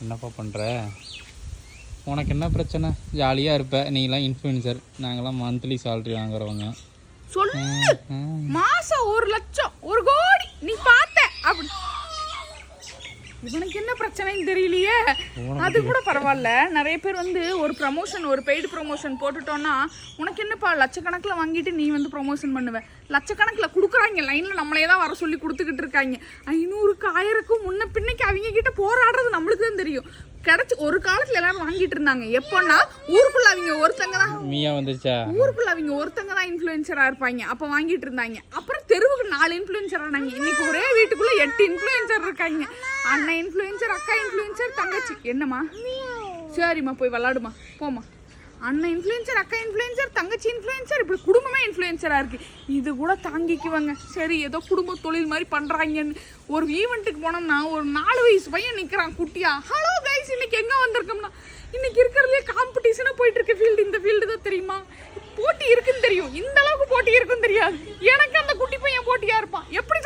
என்னப்பா பண்ணுற? உனக்கு என்ன பிரச்சனை? ஜாலியாக இருப்ப. நீலாம் இன்ஃப்ளூயன்சர், நாங்களாம் மந்த்லி சேலரி வாங்குறவங்க. சொல்லு. மாசம் 1 லட்சம் 1 கோடி நீ பார்த்த அப்படி. இவனுக்கு என்ன பிரச்சனைன்னு தெரியலையே. அது கூட பரவாயில்ல. நிறைய பேர் வந்து ஒரு ப்ரமோஷன், ஒரு பெய்டு ப்ரமோஷன் போட்டுட்டோன்னா உனக்கு என்னப்பா லட்சக்கணக்கில் வாங்கிட்டு நீ வந்து ப்ரமோஷன் பண்ணுவேன். லட்சக்கணக்கில் கொடுக்குறாங்க, லைனில் நம்மளே தான் வர சொல்லி கொடுத்துக்கிட்டு இருக்காங்க. 500க்கு 1000க்கும் முன்ன பின்னைக்கு அவங்க கிட்ட போராடுறது நம்மளுக்கு தான் தெரியும். கிடைச்சி ஒரு காலத்துல எல்லாரும் வாங்கிட்டு இருந்தாங்க. எப்போன்னா ஊருக்குள்ள அவங்க ஒருத்தங்க தான், மீயா வந்துச்சா, ஊருக்குள்ள அவங்க ஒருத்தங்க தான் இன்ஃப்ளூயன்சரா இருப்பாங்க. அப்ப வாங்கிட்டு இருந்தாங்க. அப்புறம் தெருவுக்கு 4 இன்ஃப்ளூயன்சர் ஆனாங்க. இன்னைக்கு ஒரே வீட்டுக்குள்ள 8 இன்ஃப்ளூயன்சர் இருக்காங்க. அண்ணன் இன்ஃப்ளூயன்சர், அக்கா இன்ஃப்ளூயன்சர், தங்கச்சி. என்னம்மா? சரிம்மா போய் விளாடுமா, போமா. அண்ணன் இன்ஃப்ளூயன்சர், அக்கா இன்ஃப்ளூயன்சர், தங்கச்சி இன்ஃப்ளூயன்சர், இப்படி குடும்பமே இன்ஃப்ளூயன்சரா இருக்கு. இது கூட தாங்கிக்குவாங்க. சரி ஏதோ குடும்ப தொழில் மாதிரி பண்றாங்கன்னு. ஒரு ஈவெண்ட்டுக்கு போனோம்னா ஒரு 4 வயசு பையன் நிக்கிறான் குட்டியா. ஹலோ கைஸ், இன்னைக்கு எங்க வந்திருக்கோம்னா, இன்னைக்கு இருக்கிறதுலே காம்படிஷனா போயிட்டு இருக்க ஃபீல்டு இந்த ஃபீல்டு தான். தெரியுமா? போட்டி இருக்குன்னு தெரியும், இந்த அளவுக்கு போட்டி இருக்குன்னு தெரியாது. எனக்கு அந்த குட்டி பையன் போட்டியா இருப்பான். எப்படி